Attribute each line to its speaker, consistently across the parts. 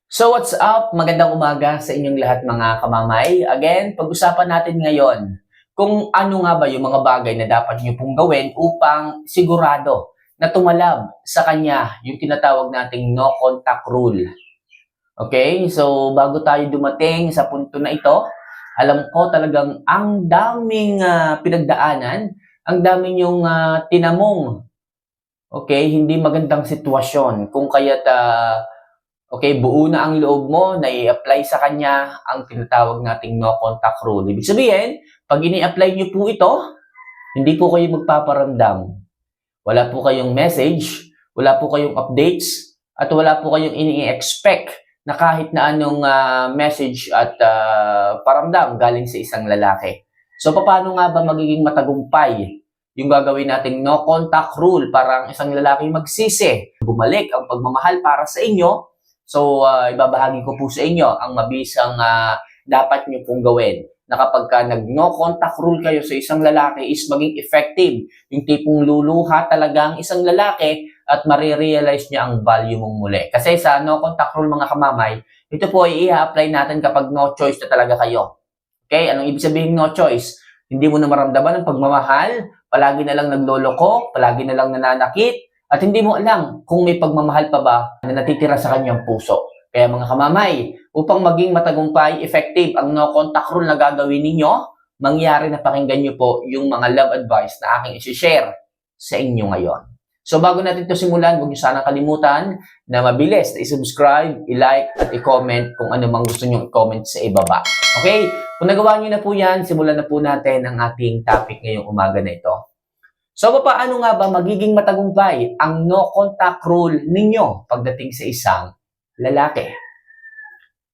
Speaker 1: So what's up? Magandang umaga sa inyong lahat mga kamamay. Again, pag-usapan natin ngayon kung ano nga ba yung mga bagay na dapat nyo pong gawin upang sigurado na tumalab sa kanya yung tinatawag nating no contact rule. Okay? So bago tayo dumating sa punto na ito, alam ko talagang ang daming pinagdaanan, ang daming yung tinamong, okay, hindi magandang sitwasyon kung kaya't okay, buo na ang loob mo na i-apply sa kanya ang tinatawag nating no contact rule. Ibig sabihin, pag ini-apply niyo po ito, hindi po kayo magpaparamdam. Wala po kayong message, wala po kayong updates, at wala po kayong ini-expect na kahit na anong message at paramdam galing sa isang lalaki. So, paano nga ba magiging matagumpay yung gagawin nating no contact rule para ang isang lalaki magsisi? Bumalik ang pagmamahal para sa inyo. So, ibabahagi ko po sa inyo ang mabisang dapat nyo pong gawin na kapag nag-no contact rule kayo sa isang lalaki is maging effective. Yung tipong luluha talaga ang isang lalaki at marirealize niya ang value mong muli. Kasi sa no contact rule mga kamamay, ito po ay i-apply natin kapag no choice na talaga kayo. Okay? Anong ibig sabihin no choice? Hindi mo na maramdaman ang pagmamahal, palagi na lang nagloloko, palagi na lang nananakit, at hindi mo alam kung may pagmamahal pa ba na natitira sa kanyang puso. Kaya mga kamamay, upang maging matagumpay, effective ang no contact rule na gagawin ninyo, mangyari na pakinggan nyo po yung mga love advice na aking isi-share sa inyo ngayon. So bago natin ito simulan, huwag nyo sana kalimutan na mabilis na i-subscribe, i-like at i-comment kung ano mang gusto nyo i-comment sa ibaba. Okay? Kung nagawa nyo na po yan, simulan na po natin ang ating topic ngayong umaga na ito. So, paano nga ba magiging matagumpay ang no contact rule ninyo pagdating sa isang lalaki?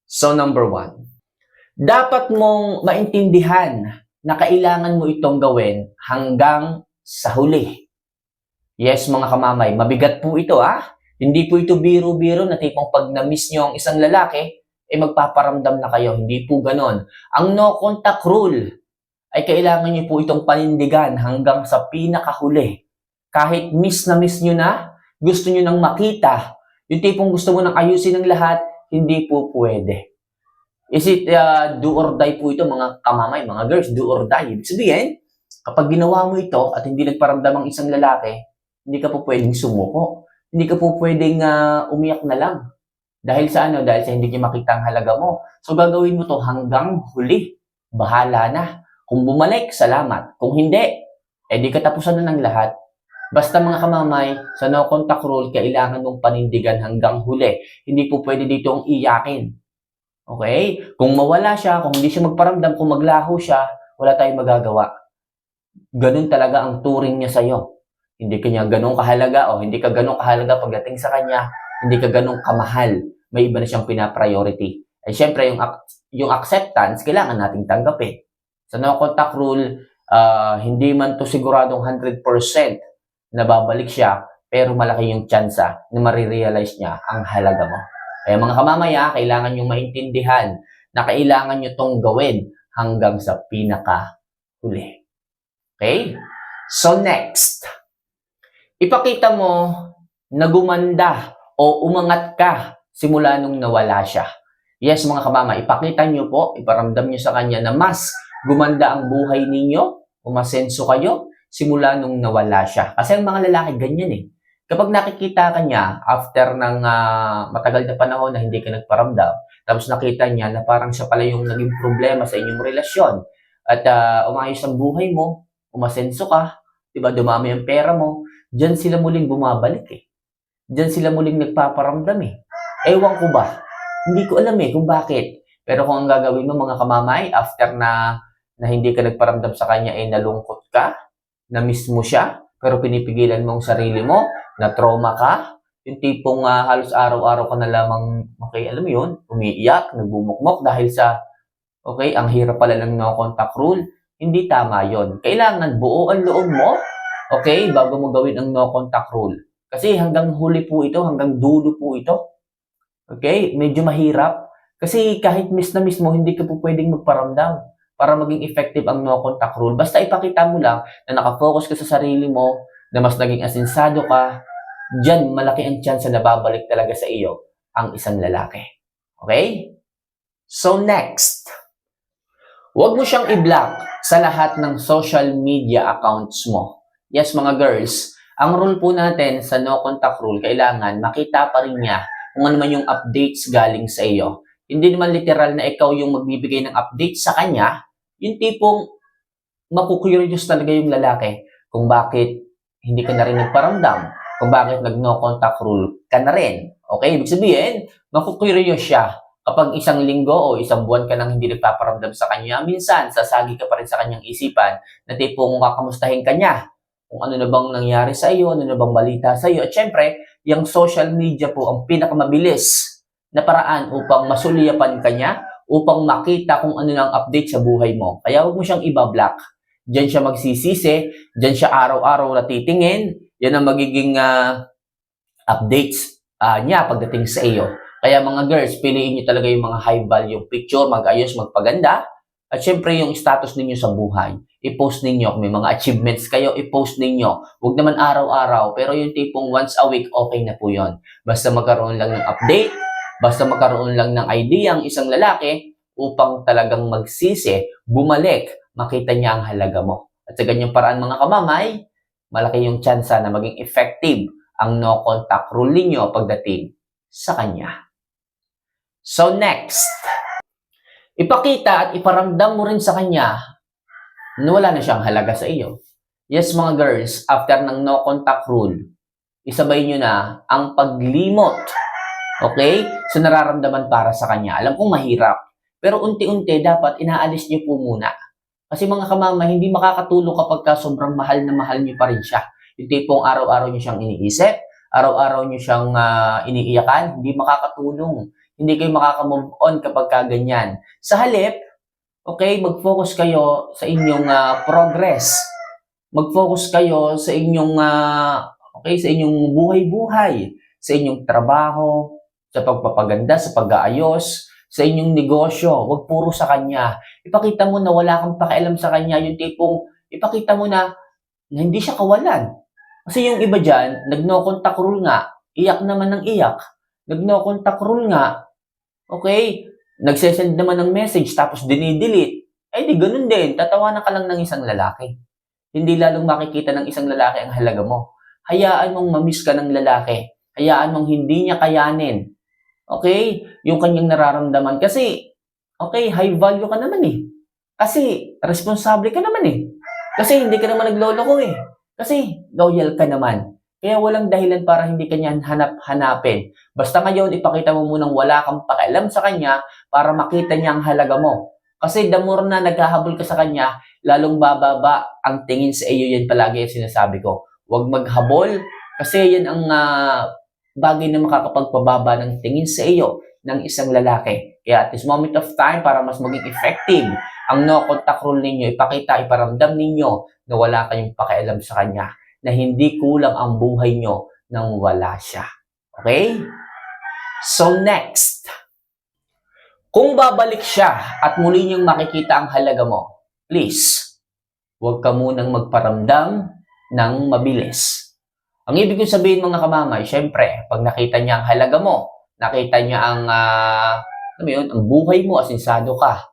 Speaker 1: So, number 1, dapat mong maintindihan na kailangan mo itong gawin hanggang sa huli. Yes, mga kamamay, mabigat po ito Hindi po ito biro-biro na tipong pag na-miss nyo ang isang lalaki, magpaparamdam na kayo. Hindi po ganon. Ang no contact rule ay kailangan niyo po itong panindigan hanggang sa pinakahuli. Kahit miss nyo na, gusto nyo nang makita, yung tipong gusto mo nang ayusin ng lahat, hindi po pwede. Is it do or die po ito mga kamamay, mga girls, do or die. Ibig sabihin, kapag ginawa mo ito at hindi nagparamdam ang isang lalaki, hindi ka po pwedeng sumuko. Hindi ka po pwedeng umiyak na lang. Dahil sa ano? Dahil sa hindi niya makita ang halaga mo. So gagawin mo to hanggang huli. Bahala na. Kung bumalik, salamat. Kung hindi, di katapusan na ng lahat. Basta mga kamamay, sa no contact rule, kailangan mong panindigan hanggang huli. Hindi po pwede dito ang iyakin. Okay? Kung mawala siya, kung hindi siya magparamdam, kung maglaho siya, wala tayong magagawa. Ganun talaga ang turing niya sa'yo. Hindi ka niya ganun kahalaga o hindi ka ganun kahalaga pagdating sa kanya, hindi ka ganun kamahal. May iba na siyang pina-priority. Syempre, yung acceptance, kailangan nating tanggapin. Sa no contact rule, hindi man to siguradong 100% na babalik siya, pero malaki yung tsansa na marirealize niya ang halaga mo. Kaya mga kamamaya, kailangan nyo maintindihan na kailangan nyo tong gawin hanggang sa pinaka-huli. Okay? So next, ipakita mo na gumanda o umangat ka simula nung nawala siya. Yes, mga kamama, ipakita nyo po, iparamdam nyo sa kanya na mas gumanda ang buhay ninyo, umasenso kayo, simula nung nawala siya. Kasi ang mga lalaki ganyan Kapag nakikita ka niya, after ng matagal na panahon na hindi ka nagparamdam, tapos nakita niya na parang siya pala yung naging problema sa inyong relasyon, at umayos ang buhay mo, umasenso ka, diba, dumami ang pera mo, diyan sila muling bumabalik Diyan sila muling nagpaparamdam Ewan ko ba? Hindi ko alam kung bakit. Pero kung ang gagawin mo mga kamamay, after na hindi ka nagparamdam sa kanya nalungkot ka, na-miss mo siya, pero pinipigilan mo ang sarili mo, na-trauma ka, yung tipong halos araw-araw ka na lamang, okay, alam mo yun, umiiyak, nagbumukmok dahil sa, okay, ang hirap pala ng no contact rule, hindi tama yon. Kailangan buo ang loob mo, okay, bago mo gawin ang no contact rule. Kasi hanggang huli po ito, hanggang dulo po ito. Okay, medyo mahirap. Kasi kahit miss na miss mo, hindi ka po pwedeng magparamdam para maging effective ang no contact rule. Basta ipakita mo lang na nakafocus ka sa sarili mo, na mas naging asinsado ka, diyan malaki ang chance na babalik talaga sa iyo ang isang lalaki. Okay? So next, huwag mo siyang i-block sa lahat ng social media accounts mo. Yes, mga girls, ang rule po natin sa no contact rule, kailangan makita pa rin niya kung ano man yung updates galing sa iyo. Hindi naman literal na ikaw yung magbibigay ng update sa kanya, yung tipong maku-curious talaga yung lalaki kung bakit hindi ka na rin nagparamdam, kung bakit nag-no contact rule ka na rin. Okay? Ibig sabihin, maku-curious siya kapag isang linggo o isang buwan ka nang hindi nagpaparamdam sa kanya. Minsan, sasagi ka pa rin sa kanyang isipan na tipong kakamustahin ka niya kung ano na bang nangyari sa iyo, ano na bang balita sa iyo. At syempre, yung social media po ang pinakamabilis na paraan upang masuliyapan ka niya, upang makita kung ano na ang update sa buhay mo. Kaya huwag mo siyang iba-block. Diyan siya magsisisi, diyan siya araw-araw na titingin, yan ang magiging updates niya pagdating sa iyo. Kaya mga girls, piliin niyo talaga yung mga high value picture, mag-ayos, magpaganda, at syempre yung status ninyo sa buhay. I-post ninyo, kung may mga achievements kayo, i-post ninyo. Huwag naman araw-araw, pero yung tipong once a week, okay na po yon. Basta magkaroon lang ng update, basta magkaroon lang ng idea ang isang lalaki upang talagang magsisi, bumalik, makita niya ang halaga mo. At sa ganyang paraan mga kamamay, malaki yung tsansa na maging effective ang no contact rule ninyo pagdating sa kanya. So next, ipakita at iparamdam mo rin sa kanya na wala na siyang halaga sa iyo. Yes mga girls, after ng no contact rule, isabay nyo na ang paglimot, okay, sa nararamdaman para sa kanya. Alam kong mahirap, pero unti-unti dapat inaalis nyo po muna. Kasi mga kamama, hindi makakatulong kapag sobrang mahal na mahal nyo pa rin siya. Yung tipong araw-araw nyo siyang iniisip, araw-araw nyo siyang iniiyakan, hindi makakatulong. Hindi kayo makaka-move on kapag ganyan. Sa halip, okay, mag-focus kayo sa inyong progress. Mag-focus kayo sa inyong sa inyong buhay-buhay, sa inyong trabaho, sa pagpapaganda, sa pag-aayos, sa inyong negosyo. Huwag puro sa kanya. Ipakita mo na wala kang pakialam sa kanya, yung tipong ipakita mo na hindi siya kawalan. Kasi yung iba dyan, nag-no contact rule nga, iyak naman ng iyak. Nag-no contact rule nga, okay, nagsesend naman ng message tapos dinidelete. Di ganun din, tatawanan ka lang ng isang lalaki. Hindi lalong makikita ng isang lalaki ang halaga mo. Hayaan mong mamiss ka ng lalaki. Hayaan mong hindi niya kayanin. Okay? Yung kanyang nararamdaman. Kasi, okay, high value ka naman eh. Kasi, responsable ka naman eh. Kasi, hindi ka naman nagloloko eh. Kasi, loyal ka naman. Kaya walang dahilan para hindi ka niyan hanap-hanapin. Basta ngayon, ipakita mo munang wala kang pakialam sa kanya para makita niya ang halaga mo. Kasi the more na naghahabol ka sa kanya, lalong bababa ang tingin sa iyo. Yan palagi yung sinasabi ko. Huwag maghabol kasi yan ang bagay na makakapagpababa ng tingin sa iyo ng isang lalaki. Kaya at this moment of time, para mas maging effective ang no contact rule ninyo, ipakita, iparamdam ninyo na wala kayong pakialam sa kanya, na hindi kulang ang buhay nyo nang wala siya. Okay? So next, kung babalik siya at muli niyang makikita ang halaga mo, please, huwag ka munang magparamdam ng mabilis. Ang ibig kong sabihin mga kamamay, syempre, pag nakita niya ang halaga mo, nakita niya ang, ang buhay mo, asinsado ka,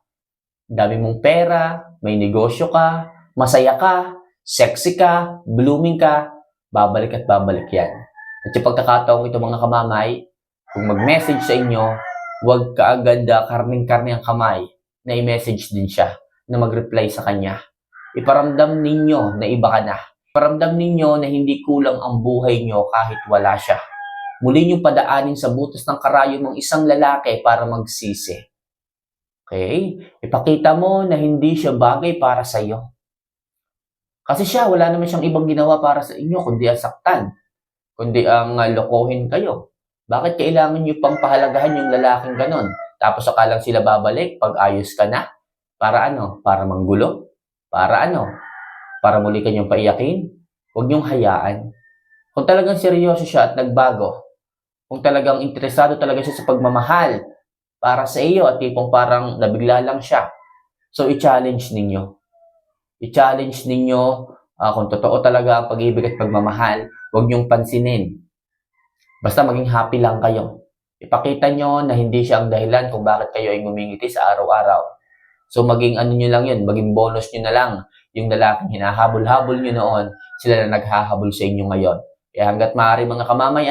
Speaker 1: dami mong pera, may negosyo ka, masaya ka, sexy ka, blooming ka, babalik at babalik yan. At yung pagkakataong ito mga kamamay, kung mag-message sa inyo, huwag ka agad karning-karni ang kamay na i-message din siya, na mag-reply sa kanya. Iparamdam ninyo na iba ka na. Paramdam ninyo na hindi kulang ang buhay nyo kahit wala siya. Muli nyo padaanin sa butas ng karayom ng isang lalaki para magsisi. Okay? Ipakita mo na hindi siya bagay para sa iyo. Kasi siya, wala naman siyang ibang ginawa para sa inyo, kundi ang saktan. Kundi ang lokohin kayo. Bakit kailangan nyo pang pahalagahan yung lalaking ganon? Tapos akalang sila babalik pag ayos ka na? Para ano? Para manggulo? Para ano? Para muli kanyang paiyakin? Huwag niyong hayaan. Kung talagang seryoso siya at nagbago, kung talagang interesado talaga siya sa pagmamahal para sa iyo at tipong parang nabigla lang siya, so i-challenge ninyo. I-challenge ninyo kung totoo talaga ang pag-ibig at pagmamahal, huwag niyong pansinin. Basta maging happy lang kayo. Ipakita nyo na hindi siya ang dahilan kung bakit kayo ay ngumingiti sa araw-araw. So maging ano nyo lang yun, maging bonus nyo na lang yung lalaking hinahabol-habol nyo noon, sila na naghahabol sa inyo ngayon. Kaya hanggat maaari mga kamamay,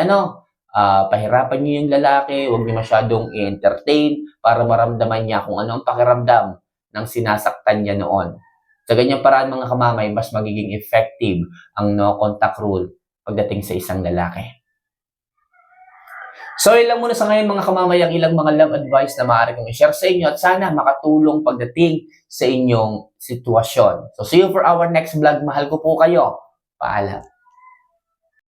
Speaker 1: pahirapan nyo yung lalaki, huwag nyo masyadong i-entertain para maramdaman niya kung ano ang pakiramdam ng sinasaktan niya noon. Sa ganyang paraan mga kamamay, mas magiging effective ang no contact rule pagdating sa isang lalaki. So, ilang muna sa ngayon mga kamamay ang ilang mga love advice na maaari kong i-share sa inyo at sana makatulong pagdating sa inyong sitwasyon. So, see you for our next vlog. Mahal ko po kayo. Paalam.